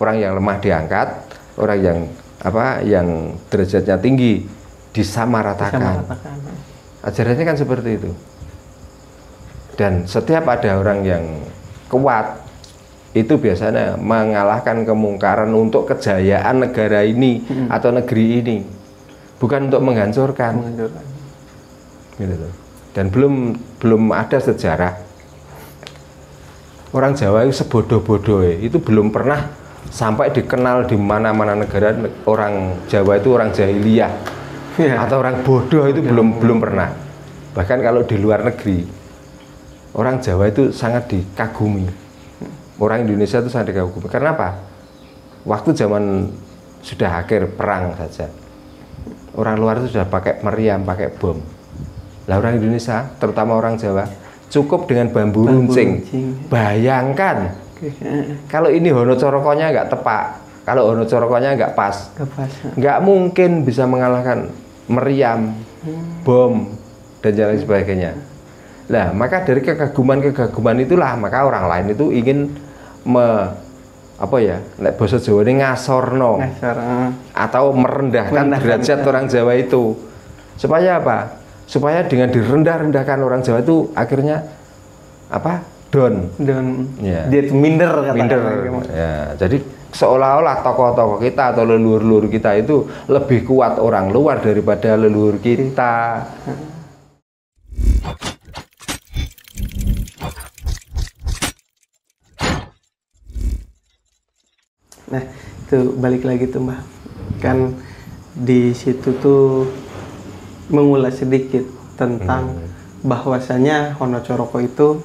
orang yang lemah diangkat, orang yang yang derajatnya tinggi disamaratakan. Ajarannya kan seperti itu. Dan setiap ada orang yang kuat, itu biasanya mengalahkan kemungkaran untuk kejayaan negara ini atau negeri ini, bukan untuk menghancurkan. Gitu. Dan belum ada sejarah orang Jawa itu sebodoh-bodoh itu belum pernah sampai dikenal di mana-mana negara orang Jawa itu orang jahiliyah atau orang bodoh itu belum pernah. Bahkan kalau di luar negeri orang Jawa itu sangat dikagumi, orang Indonesia itu sangat dikagumi. Karena apa? Waktu zaman sudah akhir perang saja, orang luar itu sudah pakai meriam, pakai bom. Lah orang Indonesia, terutama orang Jawa, cukup dengan bambu runcing. Bayangkan kalau ini Hono Corokonya nggak tepak, kalau Hono Corokonya nggak pas, nggak mungkin bisa mengalahkan meriam, bom, dan lain sebagainya. Nah, maka dari kekaguman itulah maka orang lain itu ingin nek basa Jawa ini ngasorno atau merendahkan derajat orang Jawa itu. Supaya apa? Supaya dengan direndah-rendahkan orang Jawa itu akhirnya down. Ya. Dia minder. Ya, jadi seolah-olah tokoh-tokoh kita atau leluhur-leluhur kita itu lebih kuat orang luar daripada leluhur kita. Nah, itu balik lagi tuh Mbah. Kan di situ tuh mengulas sedikit tentang bahwasanya Hono Coroko itu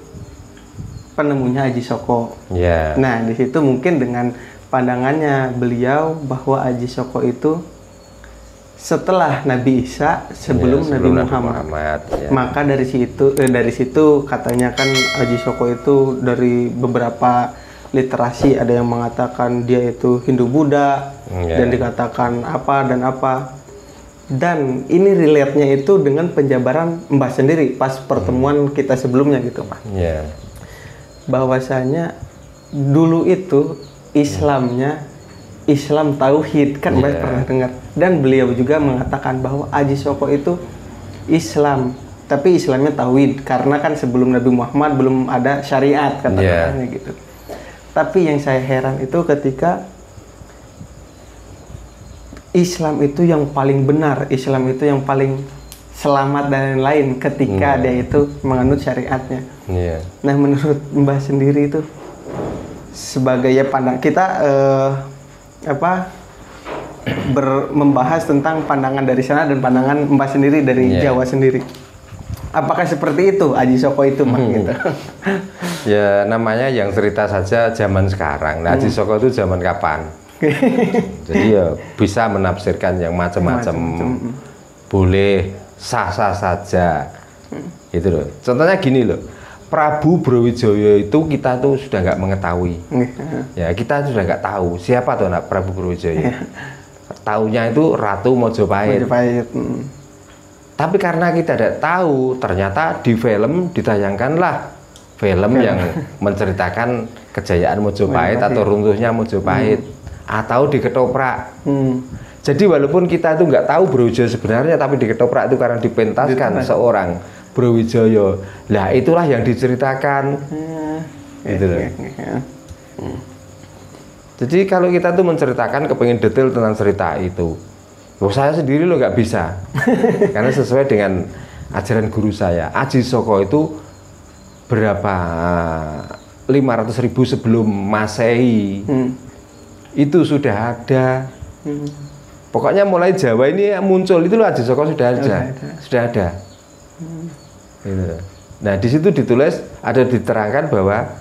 penemunya Aji Soko. Yeah. Nah, di situ mungkin dengan pandangannya beliau bahwa Aji Soko itu setelah Nabi Isa, sebelum Nabi Muhammad. Ya. Maka dari situ katanya kan Aji Soko itu dari beberapa literasi ada yang mengatakan dia itu Hindu Buddha dan dikatakan apa dan apa. Dan ini relate-nya itu dengan penjabaran Mbah sendiri pas pertemuan kita sebelumnya gitu Pak. Yeah. Bahwasanya dulu itu Islamnya Islam tauhid kan Mbah pernah dengar. Dan beliau juga mengatakan bahwa Aji Soko itu Islam, tapi Islamnya tauhid karena kan sebelum Nabi Muhammad belum ada syariat katakannya gitu. Tapi yang saya heran itu ketika Islam itu yang paling benar, Islam itu yang paling selamat dan lain-lain ketika dia itu menganut syariatnya. Nah, menurut Mbah sendiri itu sebagai pandang kita membahas tentang pandangan dari sana dan pandangan Mbah sendiri dari Jawa sendiri. Apakah seperti itu Aji Soko itu Mbah gitu? Ya namanya yang cerita saja zaman sekarang. Nah, Aji Soko itu zaman kapan? Jadi ya bisa menafsirkan yang macam-macam, boleh sah-sah saja, gitu loh. Contohnya gini loh, Prabu Brawijaya itu kita tuh sudah nggak mengetahui, ya kita sudah nggak tahu siapa tuh anak Prabu Brawijaya. Taunya itu Ratu Mojopahit. Tapi karena kita tidak tahu, ternyata di film ditayangkanlah film yang menceritakan kejayaan Mojopahit atau runtuhnya Mojopahit. Atau diketoprak. Jadi walaupun kita itu nggak tahu Brawijaya sebenarnya, tapi diketoprak itu karena dipentaskan seorang Brawijaya. Lah itulah yang diceritakan. Gitu loh. Jadi kalau kita tuh menceritakan kepengin detail tentang cerita itu, saya sendiri loh nggak bisa. Karena sesuai dengan ajaran guru saya, Aji Soko itu berapa 500.000 sebelum Masehi. Itu sudah ada. Pokoknya mulai Jawa ini muncul itu loh Aji Soko sudah ada. Gitu. Nah di situ ditulis ada diterangkan bahwa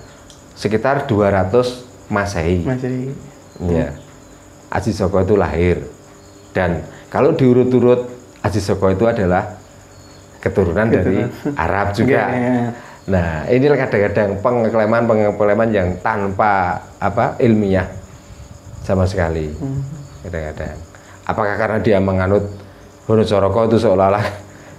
sekitar 200 Masehi. Ya, Aji Soko itu lahir. Dan kalau diurut-urut Aji Soko itu adalah keturunan dari Arab juga. Nah inilah kadang-kadang pengekleman yang tanpa ilmiah sama sekali. Kadang-kadang apakah karena dia menganut Hono Coroko itu seolah-olah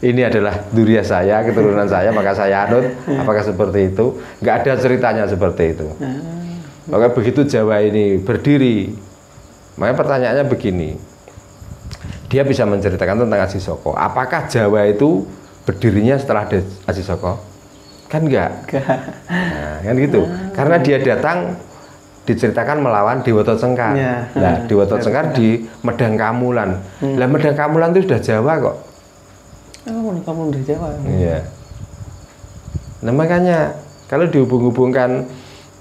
ini adalah duriya saya, keturunan saya, maka saya anut? Apakah seperti itu? Nggak ada ceritanya seperti itu. Maka begitu Jawa ini berdiri, makanya pertanyaannya begini, dia bisa menceritakan tentang Aji Soko. Apakah Jawa itu berdirinya setelah ada Aji Soko? Kan enggak. Nah, kan gitu. Karena dia datang diceritakan melawan Dewata Cengkar. Ya. Nah, Dewata Cengkar di Medang Kamulan. Lah Medang Kamulan itu sudah Jawa kok. Oh, kamu udah Jawa. Iya. Nah, makanya kalau dihubung-hubungkan,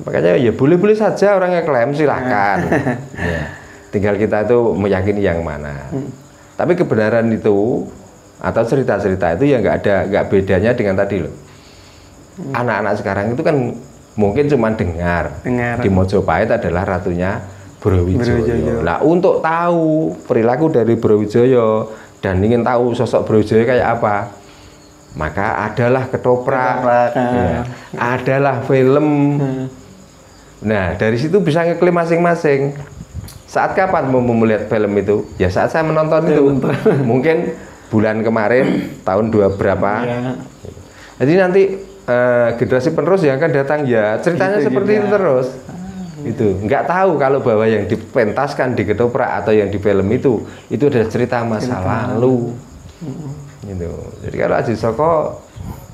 makanya ya boleh-boleh saja orang yang klaim silakan. Ya. Tinggal kita itu meyakini yang mana. Tapi kebenaran itu atau cerita-cerita itu ya nggak bedanya dengan tadi loh. Anak-anak sekarang itu kan mungkin cuma dengar. Di Mojopahit adalah ratunya Brawijaya. Nah, untuk tahu perilaku dari Brawijaya dan ingin tahu sosok Brawijaya kayak apa, maka adalah ketoprak, ya, adalah film. Nah, dari situ bisa ngeklaim masing-masing. Saat kapan mau melihat film itu? Ya saat saya menonton itu. Mungkin bulan kemarin, tahun berapa. Ya. Jadi nanti generasi penerus yang akan datang ya ceritanya itu seperti juga. Itu terus. Itu nggak tahu kalau bahwa yang dipentaskan di ketoprak atau yang di film itu adalah cerita masa lalu. Gitu. Jadi kalau Aji Soko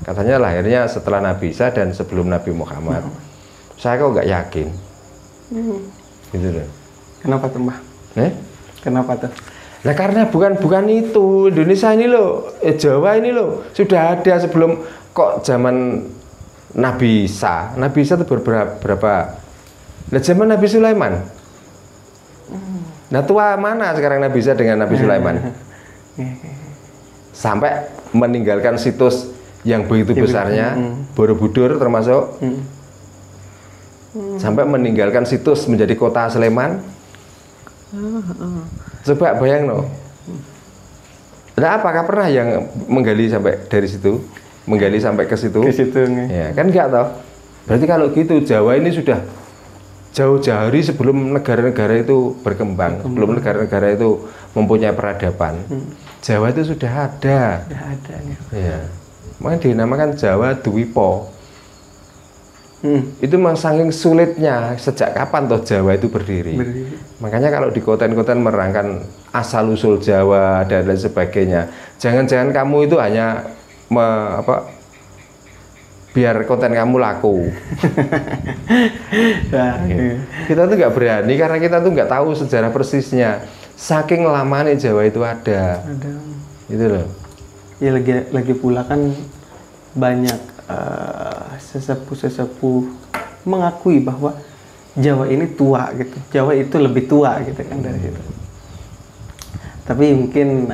katanya lahirnya setelah Nabi Isa dan sebelum Nabi Muhammad. Saya kok nggak yakin. Gitu loh. Kenapa tuh, Mbah? Kenapa tuh? Nah, karena bukan itu. Indonesia ini loh, Jawa ini loh sudah ada sebelum kok zaman Nabi Isa. Nabi Isa itu berapa? Nah, zaman Nabi Sulaiman. Nah, tua mana sekarang Nabi Isa dengan Nabi Sulaiman? Sampai meninggalkan situs yang begitu besarnya, Borobudur termasuk. Sampai meninggalkan situs menjadi kota Sleman. Coba bayang no. Nah, apakah pernah yang menggali sampai dari situ? Menggali sampai ke situ? Ya, kan enggak toh. Berarti kalau gitu Jawa ini sudah jauh-jauh hari sebelum negara-negara itu berkembang, sebelum negara-negara itu mempunyai peradaban. Jawa itu sudah ada. Sudah ada ya. Makanya dinamakan Jawa Dwipo. Itu memang saking sulitnya sejak kapan toh Jawa itu berdiri. Makanya kalau di konten-konten merangkan asal usul Jawa dan lain sebagainya, jangan-jangan kamu itu hanya biar konten kamu laku. Kita tuh nggak berani karena kita tuh nggak tahu sejarah persisnya. Saking lamanya Jawa itu ada. Gitu loh. Ya lagi pula kan banyak sesepuh-sesepuh mengakui bahwa Jawa ini tua gitu. Jawa itu lebih tua gitu kan dari situ. Tapi mungkin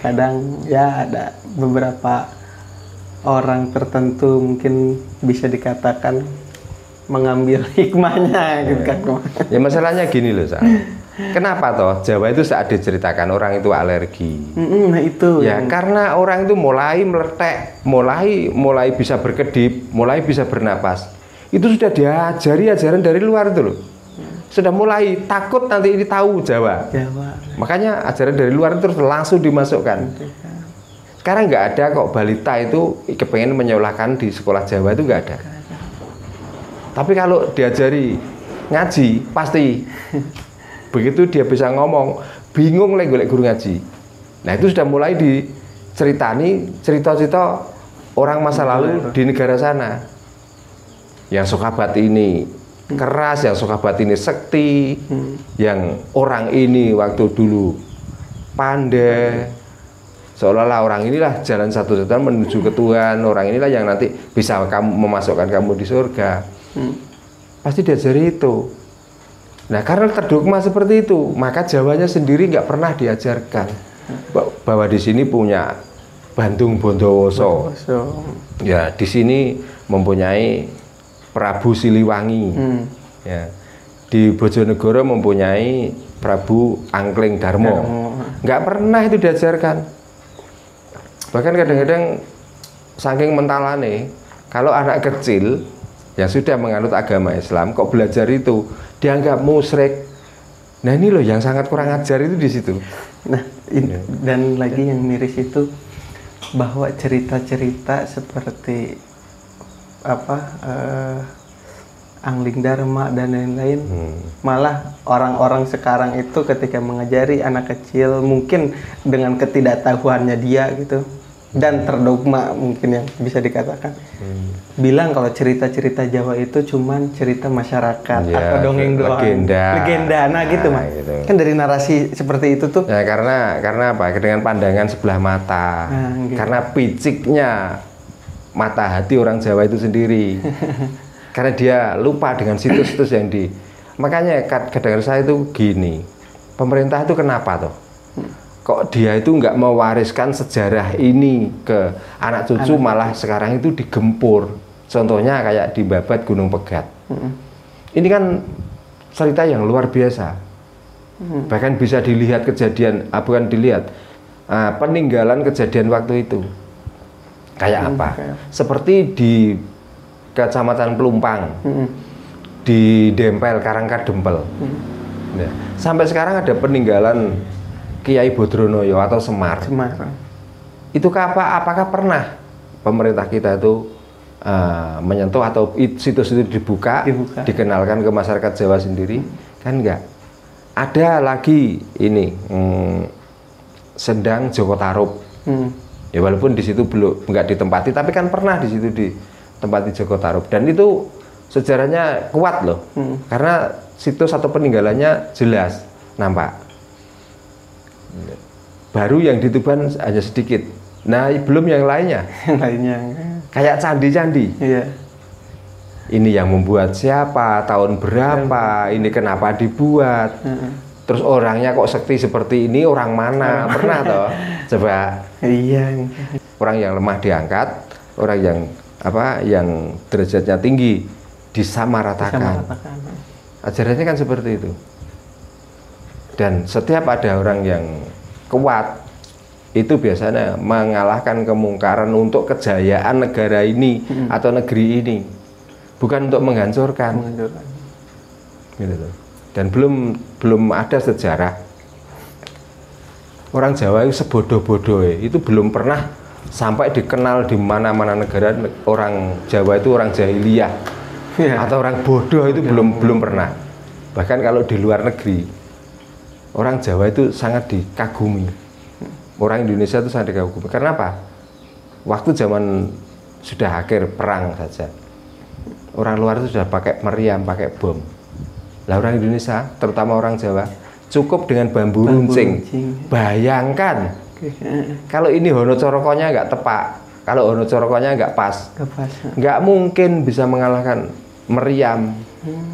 kadang ya ada beberapa orang tertentu mungkin bisa dikatakan mengambil hikmahnya gitu kan. Ya masalahnya gini loh, kenapa toh Jawa itu saat diceritakan orang itu alergi? Nah itu. Ya karena orang itu mulai meletek, mulai bisa berkedip, mulai bisa bernapas. Itu sudah diajari ajaran dari luar itu loh. Sudah mulai takut nanti ini tahu Jawa. Makanya ajaran dari luar itu langsung dimasukkan. Sekarang nggak ada kok balita itu kepengen menyolahkan di sekolah Jawa itu nggak ada. Tapi kalau diajari ngaji pasti. Begitu dia bisa ngomong, bingung lagi golek guru ngaji. Nah, itu sudah mulai diceritani cerita-cerita orang masa lalu di negara sana. Yang Sokabat ini keras, yang Sokabat ini sekti, yang orang ini waktu dulu pandai. Seolah-olah orang inilah jalan satu-satunya menuju ke Tuhan, orang inilah yang nanti bisa memasukkan kamu di surga. Pasti diajari itu. Nah, karena terdogma seperti itu, maka Jawanya sendiri nggak pernah diajarkan bahwa di sini punya Bandung Bondowoso. Ya, di sini mempunyai Prabu Siliwangi. Ya, di Bojonegoro mempunyai Prabu Angkling Darmo. Nggak pernah itu diajarkan. Bahkan kadang-kadang saking mentalane, kalau anak kecil yang sudah menganut agama Islam kok belajar itu dianggap musyrik. Nah, ini loh yang sangat kurang ajar itu di situ. Nah, dan lagi yang miris itu bahwa cerita-cerita seperti Angling Dharma dan lain-lain. Malah orang-orang sekarang itu ketika mengajari anak kecil mungkin dengan ketidaktahuannya dia gitu dan terdogma mungkin yang bisa dikatakan bilang kalau cerita-cerita Jawa itu cuman cerita masyarakat atau dongeng doang, legenda, nah gitu Mas. Gitu. Kan dari narasi seperti itu tuh. Ya karena apa? Dengan pandangan sebelah mata, gitu. Karena piciknya mata hati orang Jawa itu sendiri. Karena dia lupa dengan situs-situs yang makanya kadang-kadang saya itu gini, pemerintah itu kenapa toh? Kok dia itu nggak mewariskan sejarah ini ke anak cucu, malah sekarang itu digempur. Contohnya kayak di Babat Gunung Pegat. Ini kan cerita yang luar biasa. Bahkan bisa dilihat kejadian, bukan dilihat, peninggalan kejadian waktu itu. Kayak apa? Seperti di Kecamatan Pelumpang, di Dempel, Karangkadempel. Nah, sampai sekarang ada peninggalan Kiai Bodronoyo atau Semar. Itu apakah pernah pemerintah kita itu menyentuh atau situs itu dibuka, dikenalkan ke masyarakat Jawa sendiri? Kan enggak. Ada lagi ini Sendang Joko Tarub. Ya walaupun di situ belum enggak ditempati, tapi kan pernah di situ ditempati Joko Tarub, dan itu sejarahnya kuat loh. Karena situs atau peninggalannya jelas nampak. Baru yang di Tuban hanya sedikit. Nah, belum yang lainnya. Kayak candi-candi. Iya. Ini yang membuat siapa, tahun berapa, ini kenapa dibuat. Terus orangnya kok sekti seperti ini, orang mana? Pernah toh? Coba. Iya. Orang yang lemah diangkat, orang yang yang derajatnya tinggi disamaratakan. Ajarannya kan seperti itu. Dan setiap ada orang yang kuat, itu biasanya mengalahkan kemungkaran untuk kejayaan negara ini atau negeri ini, bukan untuk menghancurkan. Gitu. Dan belum ada sejarah orang Jawa itu sebodoh-bodoh itu belum pernah sampai dikenal di mana-mana negara orang Jawa itu orang jahiliyah atau orang bodoh itu belum pernah. Bahkan kalau di luar negeri orang Jawa itu sangat dikagumi, orang Indonesia itu sangat dikagumi. Karena apa? Waktu zaman sudah akhir perang saja, orang luar itu sudah pakai meriam, pakai bom. Lah orang Indonesia, terutama orang Jawa, cukup dengan bambu runcing. Bayangkan kalau ini Hono Corokonya nggak tepak, kalau Hono Corokonya nggak pas, nggak mungkin bisa mengalahkan meriam,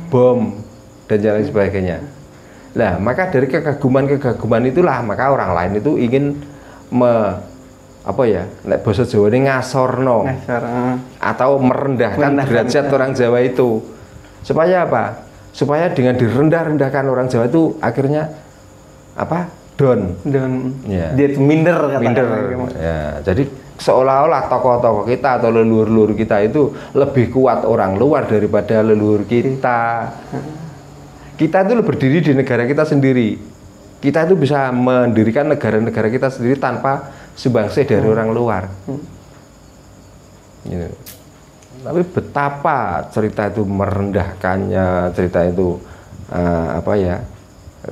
bom, dan lain sebagainya. Nah, maka dari kekaguman itulah maka orang lain itu ingin nek basa Jawa ini ngasorno. Atau merendahkan derajat orang Jawa itu. Supaya apa? Supaya dengan direndah-rendahkan orang Jawa itu akhirnya down. Ya. Dia itu minder. Ya, jadi seolah-olah tokoh-tokoh kita atau leluhur-leluhur kita itu lebih kuat orang luar daripada leluhur kita. Kita itu berdiri di negara kita sendiri. Kita itu bisa mendirikan negara-negara kita sendiri tanpa sumbangsih dari orang luar. Gitu. Tapi betapa cerita itu merendahkannya, cerita itu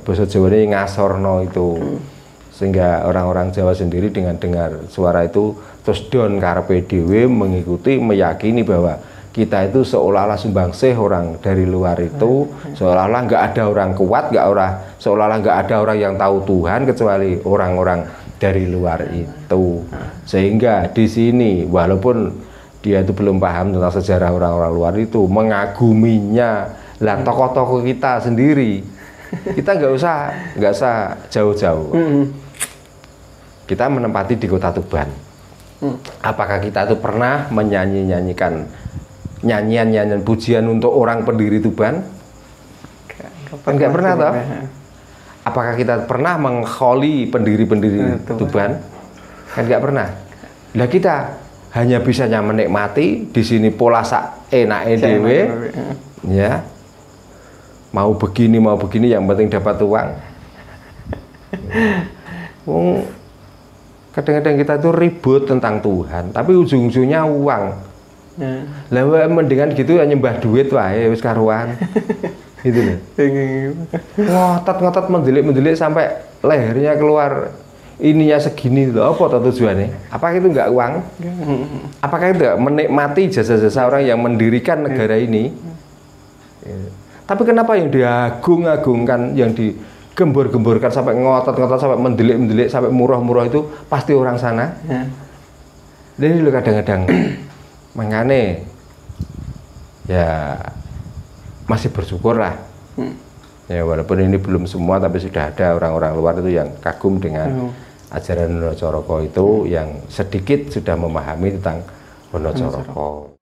bahasa Jawa ini ngasorno itu, sehingga orang-orang Jawa sendiri dengan dengar suara itu terus don karepe dhewe mengikuti, meyakini bahwa kita itu seolah-olah sumbangsih orang dari luar itu, seolah-olah nggak ada orang kuat, seolah-olah nggak ada orang yang tahu Tuhan kecuali orang-orang dari luar itu. Sehingga di sini walaupun dia itu belum paham tentang sejarah orang-orang luar itu, mengaguminya. Lah tokoh-tokoh kita sendiri, kita nggak usah jauh-jauh. Kita menempati di kota Tuban. Apakah kita itu pernah menyanyikan nyanyian pujian untuk orang pendiri Tuban? Kan nggak pernah toh? Apakah kita pernah mengkholi pendiri-pendiri Tuban? Kan nggak pernah. Lah kita hanya bisanya menikmati di sini pola sak enake dhewe, ya. Mau begini yang penting dapat uang. Kadang-kadang kita tuh ribut tentang Tuhan, tapi ujung-ujungnya uang. Lah mendingan gitu ya nyembah duit wae wis karuan. Gitu loh. Ngotot-ngotot mendelik sampai lehernya keluar ininya segini loh. Apa tujuannya? Apakah itu enggak uang? Apakah itu enggak menikmati jasa-jasa orang yang mendirikan negara ini? Tapi kenapa yang diagung-agungkan, yang digembor-gemborkan sampai ngotot-ngotot sampai mendelik sampai murah-murah itu pasti orang sana? Dan ini loh kadang-kadang makanya ya masih bersyukur lah. Ya walaupun ini belum semua, tapi sudah ada orang-orang luar itu yang kagum dengan ajaran Wonocoroko itu, yang sedikit sudah memahami tentang Wonocoroko.